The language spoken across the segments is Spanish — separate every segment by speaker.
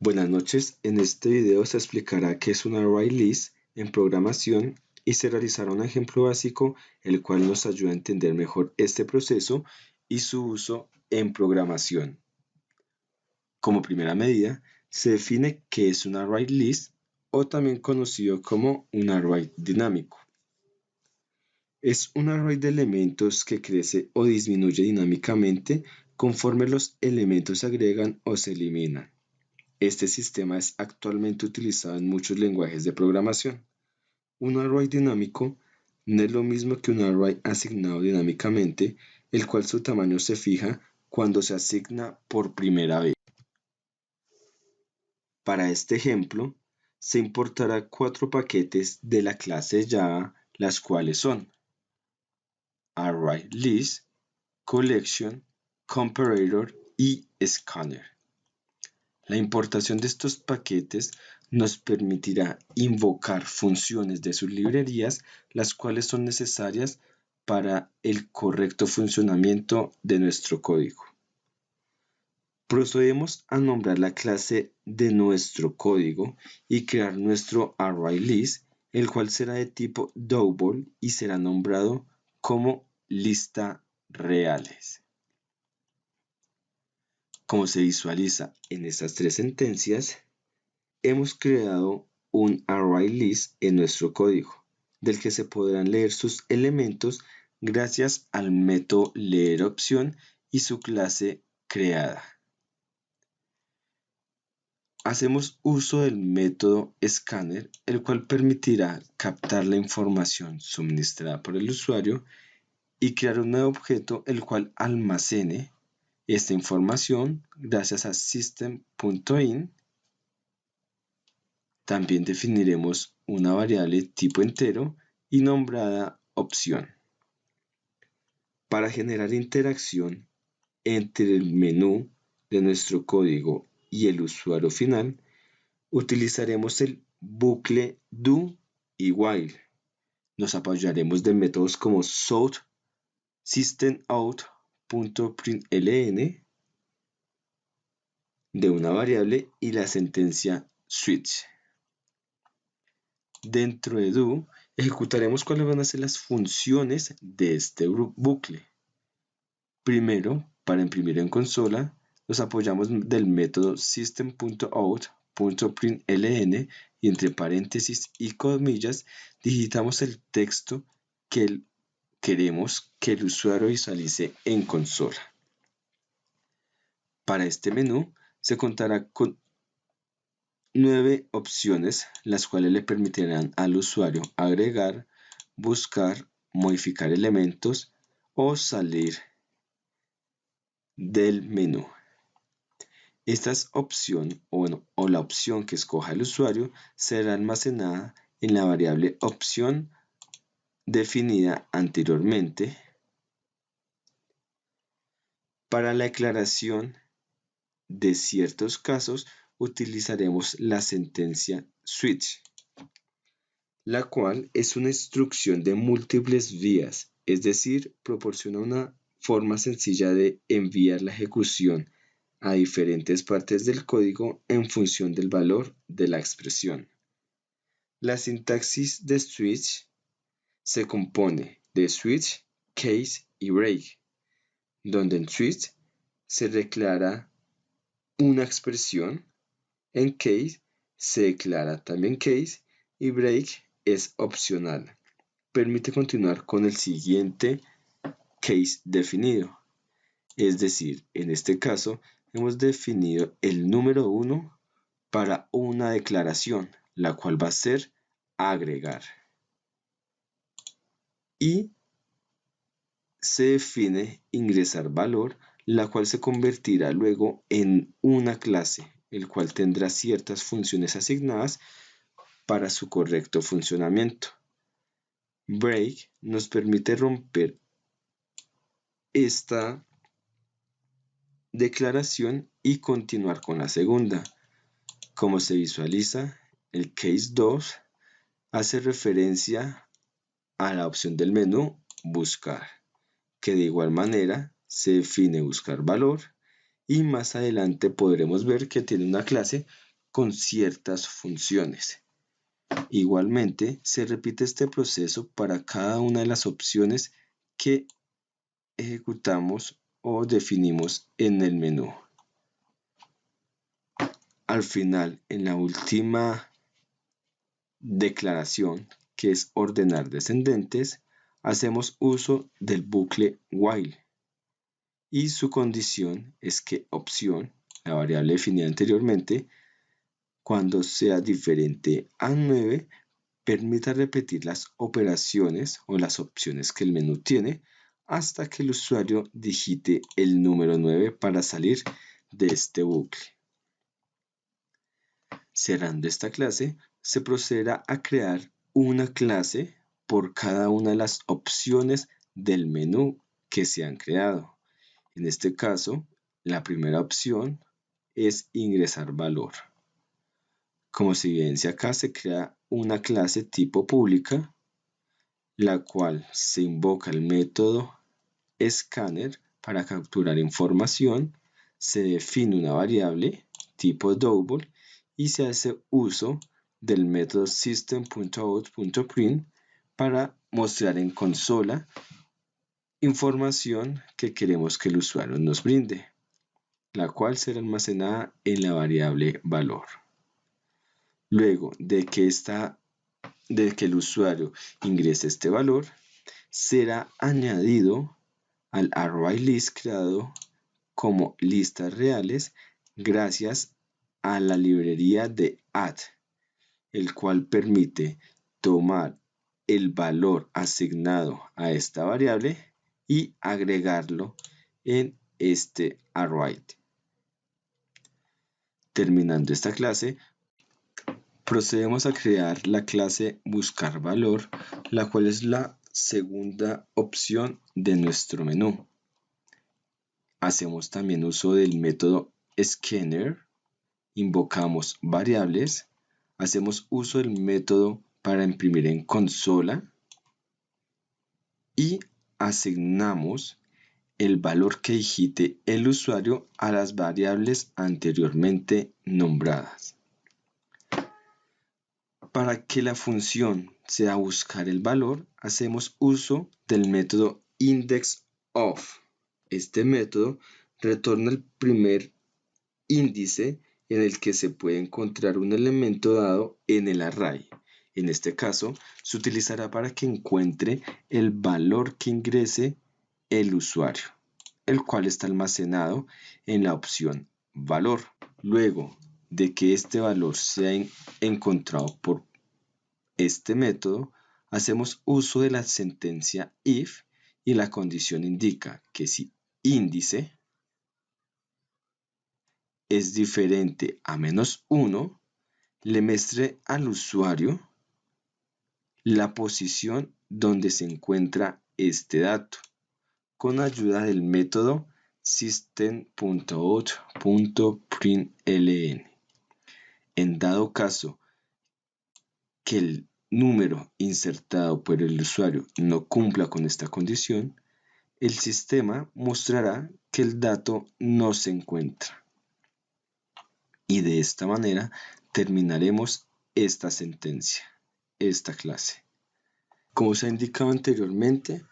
Speaker 1: Buenas noches, en este video se explicará qué es un array list en programación y se realizará un ejemplo básico el cual nos ayuda a entender mejor este proceso y su uso en programación. Como primera medida, se define qué es un array list o también conocido como un array dinámico. Es un array de elementos que crece o disminuye dinámicamente conforme los elementos se agregan o se eliminan. Este sistema es actualmente utilizado en muchos lenguajes de programación. Un array dinámico no es lo mismo que un array asignado dinámicamente, el cual su tamaño se fija cuando se asigna por primera vez. Para este ejemplo, se importará 4 paquetes de la clase Java, las cuales son Array List, Collection, Comparator y Scanner. La importación de estos paquetes nos permitirá invocar funciones de sus librerías, las cuales son necesarias para el correcto funcionamiento de nuestro código. Procedemos a nombrar la clase de nuestro código y crear nuestro array list, el cual será de tipo double y será nombrado como lista reales. Como se visualiza en estas 3 sentencias, hemos creado un array list en nuestro código, del que se podrán leer sus elementos gracias al método leerOpción y su clase creada. Hacemos uso del método Scanner, el cual permitirá captar la información suministrada por el usuario y crear un nuevo objeto el cual almacene esta información gracias a system.in. También definiremos una variable tipo entero y nombrada opción. Para generar interacción entre el menú de nuestro código y el usuario final, utilizaremos el bucle do y while. Nos apoyaremos de métodos como south, systemout.println de una variable y la sentencia switch. Dentro de do, ejecutaremos cuáles van a ser las funciones de este bucle. Primero, para imprimir en consola, nos apoyamos del método system.out.println y entre paréntesis y comillas digitamos el texto que queremos que el usuario visualice en consola. Para este menú se contará con 9 opciones, las cuales le permitirán al usuario agregar, buscar, modificar elementos o salir del menú. Esta opción o la opción que escoja el usuario será almacenada en la variable opción definida anteriormente. Para la declaración de ciertos casos utilizaremos la sentencia switch, la cual es una instrucción de múltiples vías, es decir, proporciona una forma sencilla de enviar la ejecución a diferentes partes del código en función del valor de la expresión. La sintaxis de switch se compone de switch, case y break, donde en switch se declara una expresión, en case se declara también case y break es opcional. Permite continuar con el siguiente case definido. Es decir, en este caso hemos definido el número 1 para una declaración, la cual va a ser agregar. Y se define ingresar valor, la cual se convertirá luego en una clase, el cual tendrá ciertas funciones asignadas para su correcto funcionamiento. Break nos permite romper esta declaración y continuar con la segunda. Como se visualiza, el case 2 hace referencia a la opción del menú buscar, que de igual manera se define buscar valor y más adelante podremos ver que tiene una clase con ciertas funciones. Igualmente, se repite este proceso para cada una de las opciones que ejecutamos o definimos en el menú. Al final, en la última declaración, que es ordenar descendentes, hacemos uso del bucle while y su condición es que opción, la variable definida anteriormente, cuando sea diferente a 9, permita repetir las operaciones o las opciones que el menú tiene hasta que el usuario digite el número 9 para salir de este bucle. Cerrando esta clase, se procederá a crear una clase por cada una de las opciones del menú que se han creado. En este caso, la primera opción es ingresar valor. Como se evidencia acá, se crea una clase tipo pública, la cual se invoca el método scanner para capturar información, se define una variable tipo double y se hace uso del método system.out.print para mostrar en consola información que queremos que el usuario nos brinde, la cual será almacenada en la variable valor. Luego de que el usuario ingrese este valor, será añadido al array list creado como listas reales gracias a la librería de add, el cual permite tomar el valor asignado a esta variable y agregarlo en este array. Terminando esta clase, procedemos a crear la clase buscar valor, la cual es la segunda opción de nuestro menú. Hacemos también uso del método scanner, invocamos variables, hacemos uso del método para imprimir en consola y asignamos el valor que digite el usuario a las variables anteriormente nombradas. Para que la función sea buscar el valor, hacemos uso del método indexOf. Este método retorna el primer índice en el que se puede encontrar un elemento dado en el array. En este caso, se utilizará para que encuentre el valor que ingrese el usuario, el cual está almacenado en la opción valor. Luego de que este valor sea encontrado por este método, hacemos uso de la sentencia if y la condición indica que si índice es diferente a -1, le muestre al usuario la posición donde se encuentra este dato, con ayuda del método system.out.println. En dado caso que el número insertado por el usuario no cumpla con esta condición, el sistema mostrará que el dato no se encuentra. Y de esta manera terminaremos esta sentencia, esta clase. Como se ha indicado anteriormente,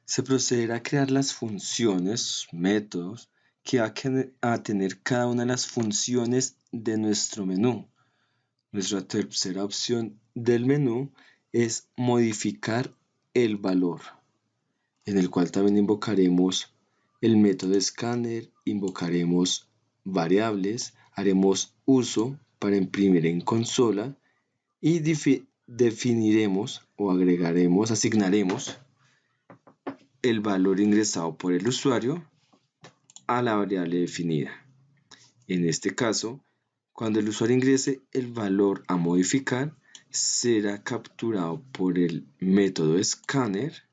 Speaker 1: se procederá a crear las funciones, métodos, que va a tener cada una de las funciones de nuestro menú. Nuestra tercera opción del menú es modificar el valor, en el cual también invocaremos el método scanner, invocaremos variables, haremos uso para imprimir en consola y definiremos o asignaremos el valor ingresado por el usuario a la variable definida. En este caso, cuando el usuario ingrese el valor a modificar, será capturado por el método scanner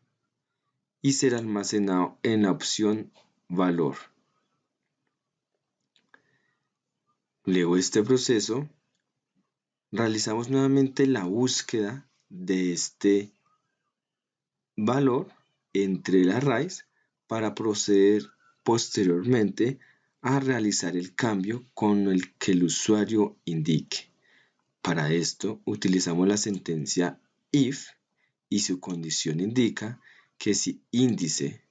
Speaker 1: y será almacenado en la opción valor. Luego de este proceso, realizamos nuevamente la búsqueda de este valor entre el arrays para proceder posteriormente a realizar el cambio con el que el usuario indique. Para esto utilizamos la sentencia if y su condición indica que si índice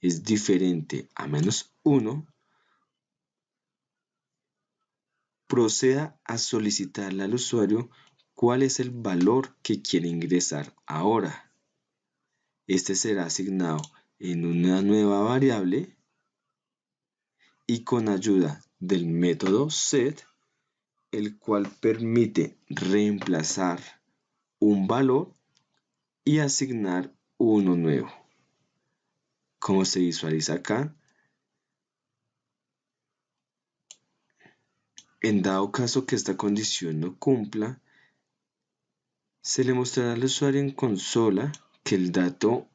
Speaker 1: es diferente a -1, proceda a solicitarle al usuario cuál es el valor que quiere ingresar ahora. Este será asignado en una nueva variable y con ayuda del método set, el cual permite reemplazar un valor y asignar uno nuevo. Como se visualiza acá, en dado caso que esta condición no cumpla, se le mostrará al usuario en consola que el dato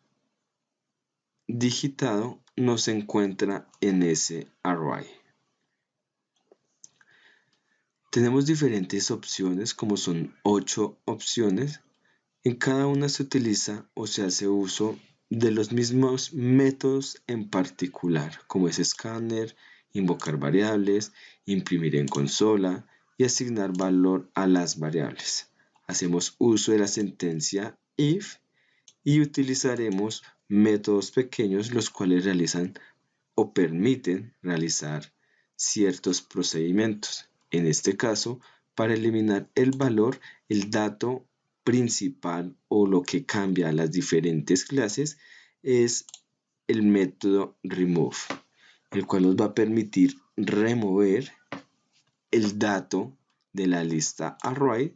Speaker 1: digitado no se encuentra en ese array. Tenemos diferentes opciones, como son 8 opciones. En cada una se utiliza o se hace uso de los mismos métodos en particular, como es escáner, invocar variables, imprimir en consola y asignar valor a las variables. Hacemos uso de la sentencia if y utilizaremos métodos pequeños los cuales realizan o permiten realizar ciertos procedimientos. En este caso, para eliminar el valor, el dato principal o lo que cambia a las diferentes clases es el método remove, el cual nos va a permitir remover el dato de la lista array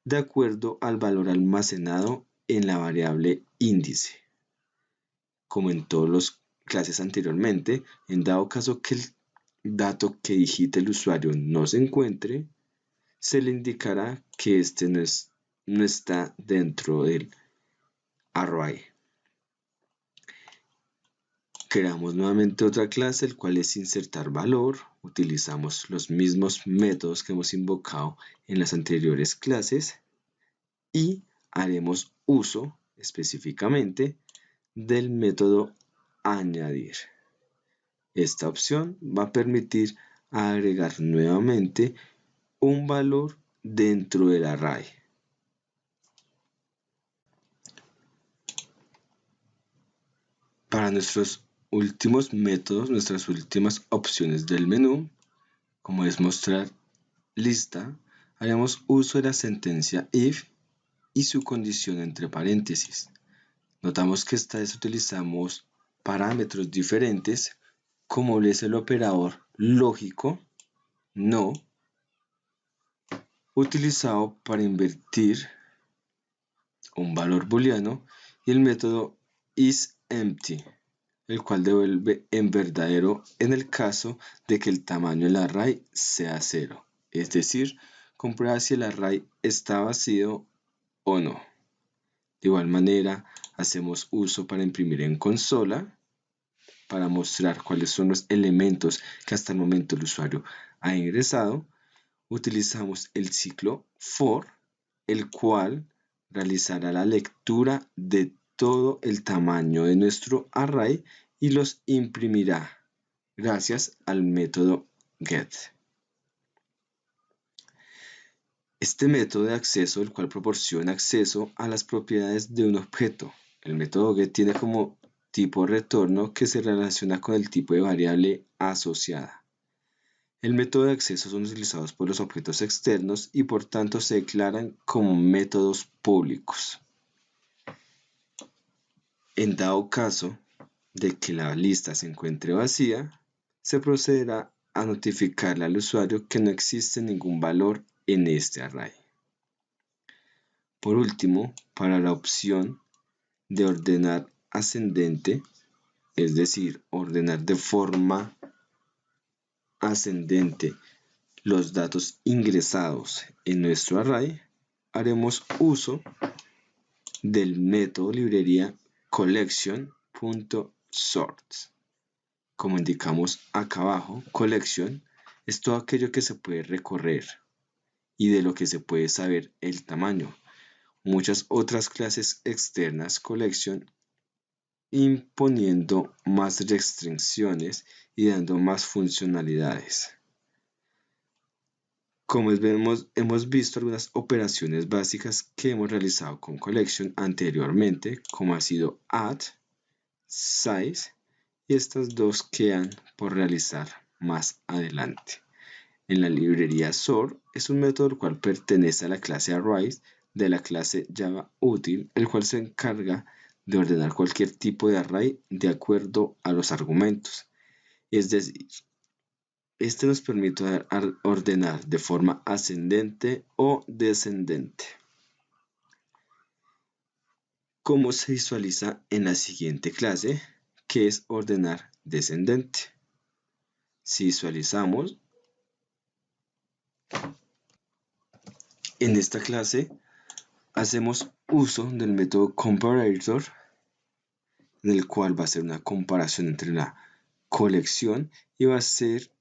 Speaker 1: de acuerdo al valor almacenado en la variable índice. Como en todas las clases anteriormente, en dado caso que el dato que digite el usuario no se encuentre, se le indicará que este no está dentro del array. Creamos nuevamente otra clase, el cual es insertar valor. Utilizamos los mismos métodos que hemos invocado en las anteriores clases y haremos uso específicamente del método añadir. Esta opción va a permitir agregar nuevamente un valor dentro del array. Para nuestros últimos métodos, nuestras últimas opciones del menú, como es mostrar lista, haremos uso de la sentencia if y su condición entre paréntesis. Notamos que esta vez utilizamos parámetros diferentes, como es el operador lógico, no, utilizado para invertir un valor booleano, y el método isEmpty, el cual devuelve en verdadero en el caso de que el tamaño del array sea 0, es decir, comprueba si el array está vacío o no. De igual manera, hacemos uso para imprimir en consola, para mostrar cuáles son los elementos que hasta el momento el usuario ha ingresado. Utilizamos el ciclo for, el cual realizará la lectura de todo el tamaño de nuestro array y los imprimirá gracias al método get. Este método de acceso, el cual proporciona acceso a las propiedades de un objeto. El método get tiene como tipo retorno que se relaciona con el tipo de variable asociada. El método de acceso son utilizados por los objetos externos y por tanto se declaran como métodos públicos. En dado caso de que la lista se encuentre vacía, se procederá a notificarle al usuario que no existe ningún valor en este array. Por último, para la opción de ordenar ascendente, es decir, ordenar de forma ascendente los datos ingresados en nuestro array, haremos uso del método librería collection.sort. Como indicamos acá abajo, collection es todo aquello que se puede recorrer y de lo que se puede saber el tamaño. Muchas otras clases externas collection imponiendo más restricciones y dando más funcionalidades. Como hemos visto algunas operaciones básicas que hemos realizado con Collection anteriormente, como ha sido Add, Size, y estas dos quedan por realizar más adelante. En la librería Sort es un método el cual pertenece a la clase Array de la clase Java útil, el cual se encarga de ordenar cualquier tipo de array de acuerdo a los argumentos. Es decir, este nos permite ordenar de forma ascendente o descendente. ¿Cómo se visualiza en la siguiente clase? Que es ordenar descendente. Si visualizamos, en esta clase hacemos uso del método comparator, en el cual va a ser una comparación entre la colección y va a ser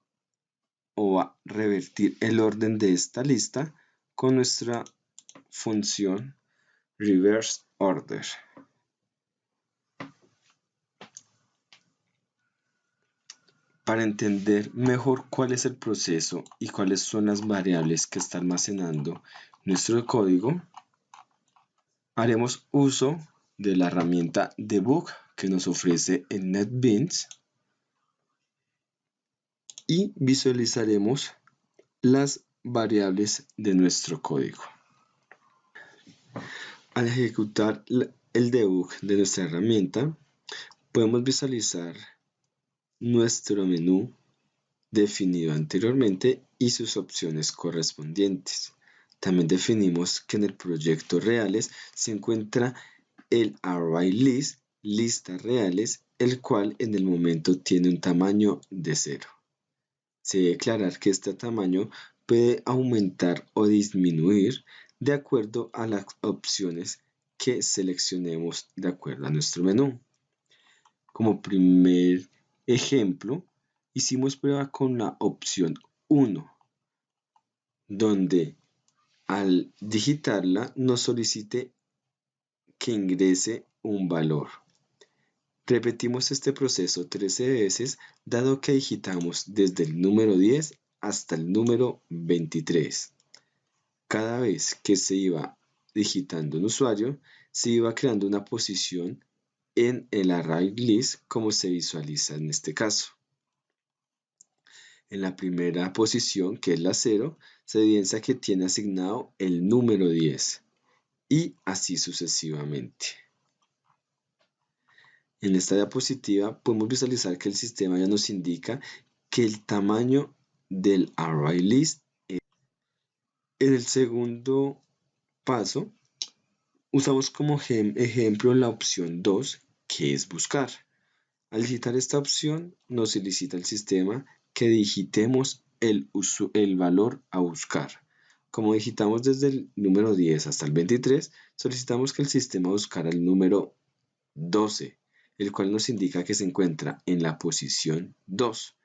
Speaker 1: o va a revertir el orden de esta lista con nuestra función reverse order. Para entender mejor cuál es el proceso y cuáles son las variables que está almacenando nuestro código, haremos uso de la herramienta debug que nos ofrece el NetBeans y visualizaremos las variables de nuestro código. Al ejecutar el debug de nuestra herramienta, podemos visualizar nuestro menú definido anteriormente y sus opciones correspondientes. También definimos que en el proyecto reales se encuentra el array list, listas reales, el cual en el momento tiene un tamaño de 0. Se debe aclarar que este tamaño puede aumentar o disminuir de acuerdo a las opciones que seleccionemos de acuerdo a nuestro menú. Como primer ejemplo, hicimos prueba con la opción 1, donde al digitarla nos solicite que ingrese un valor. Repetimos este proceso 13 veces, dado que digitamos desde el número 10 hasta el número 23. Cada vez que se iba digitando un usuario, se iba creando una posición en el array list, como se visualiza en este caso. En la primera posición, que es la 0, se evidencia que tiene asignado el número 10 y así sucesivamente. En esta diapositiva podemos visualizar que el sistema ya nos indica que el tamaño del array list es. En el segundo paso, usamos como ejemplo la opción 2, que es buscar. Al digitar esta opción, nos solicita el sistema que digitemos el valor a buscar. Como digitamos desde el número 10 hasta el 23, solicitamos que el sistema buscara el número 12, el cual nos indica que se encuentra en la posición 2.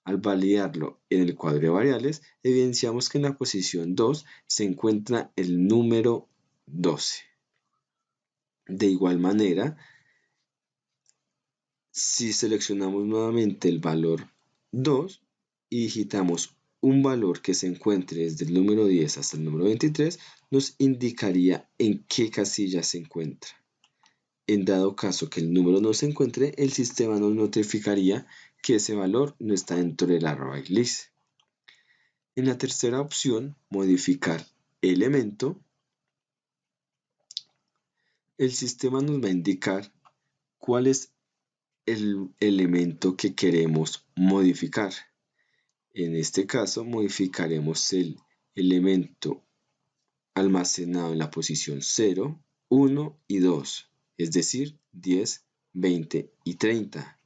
Speaker 1: Al validarlo en el cuadro de variables, evidenciamos que en la posición 2 se encuentra el número 12. De igual manera, si seleccionamos nuevamente el valor 2 y digitamos un valor que se encuentre desde el número 10 hasta el número 23, nos indicaría en qué casilla se encuentra. En dado caso que el número no se encuentre, el sistema nos notificaría que ese valor no está dentro del array list. En la tercera opción, modificar elemento, el sistema nos va a indicar cuál es el elemento que queremos modificar. En este caso, modificaremos el elemento almacenado en la posición 0, 1 y 2, es decir, 10, 20 y 30.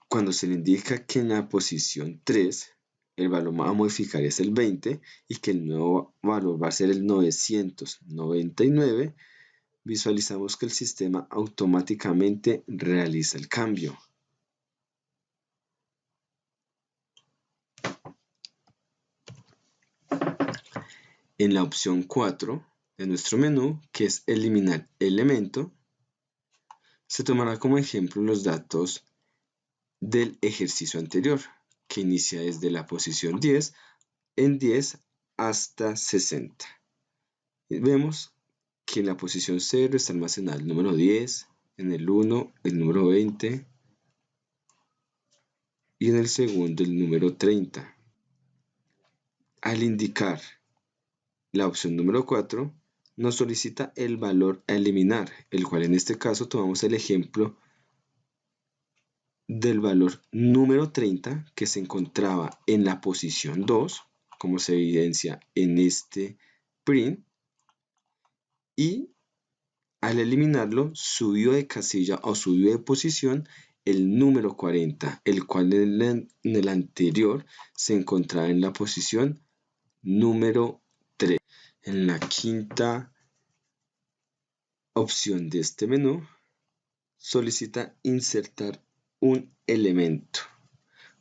Speaker 1: Cuando se le indica que en la posición 3 el valor a modificar es el 20 y que el nuevo valor va a ser el 999, visualizamos que el sistema automáticamente realiza el cambio. En la opción 4 de nuestro menú, que es eliminar elemento, se tomará como ejemplo los datos del ejercicio anterior, que inicia desde la posición 10 en 10 hasta 60. Y vemos que en la posición 0 está almacenado el número 10, en el 1 el número 20 y en el segundo el número 30. Al indicar la opción número 4, nos solicita el valor a eliminar, el cual en este caso tomamos el ejemplo del valor número 30 que se encontraba en la posición 2, como se evidencia en este print, y al eliminarlo subió de casilla o subió de posición el número 40, el cual en el anterior se encontraba en la posición número 3. En la quinta opción de este menú, solicita insertar un elemento.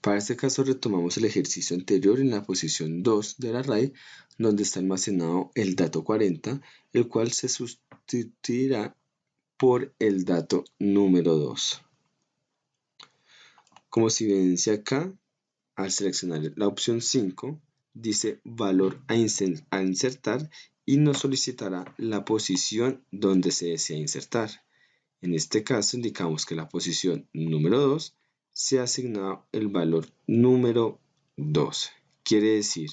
Speaker 1: Para este caso retomamos el ejercicio anterior en la posición 2 del array, donde está almacenado el dato 40, el cual se sustituirá por el dato número 2. Como se evidencia acá, al seleccionar la opción 5, dice valor a insertar y nos solicitará la posición donde se desea insertar. En este caso indicamos que la posición número 2 se ha asignado el valor número 2. Quiere decir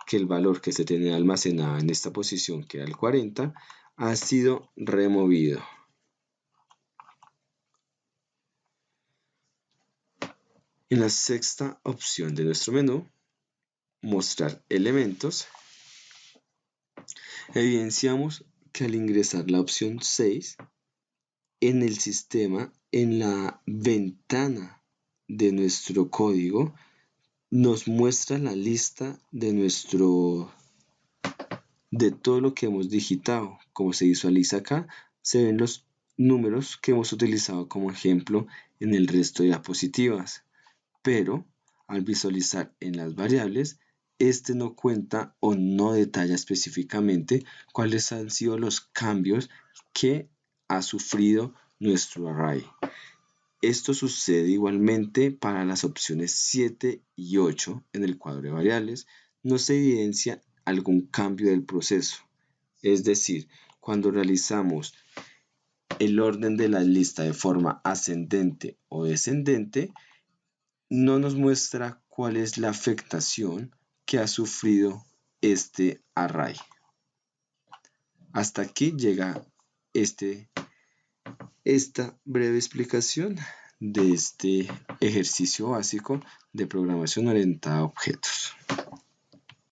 Speaker 1: que el valor que se tenía almacenado en esta posición, que era el 40, ha sido removido. En la sexta opción de nuestro menú, mostrar elementos, evidenciamos que al ingresar la opción 6, en el sistema, en la ventana de nuestro código, nos muestra la lista de todo lo que hemos digitado. Como se visualiza acá, se ven los números que hemos utilizado como ejemplo en el resto de diapositivas. Pero al visualizar en las variables, este no cuenta o no detalla específicamente cuáles han sido los cambios que ha sufrido nuestro array. Esto sucede igualmente para las opciones 7 y 8 en el cuadro de variables. No se evidencia algún cambio del proceso. Es decir, cuando realizamos el orden de la lista de forma ascendente o descendente, no nos muestra cuál es la afectación que ha sufrido este array. Hasta aquí llega esta breve explicación de este ejercicio básico de programación orientada a objetos.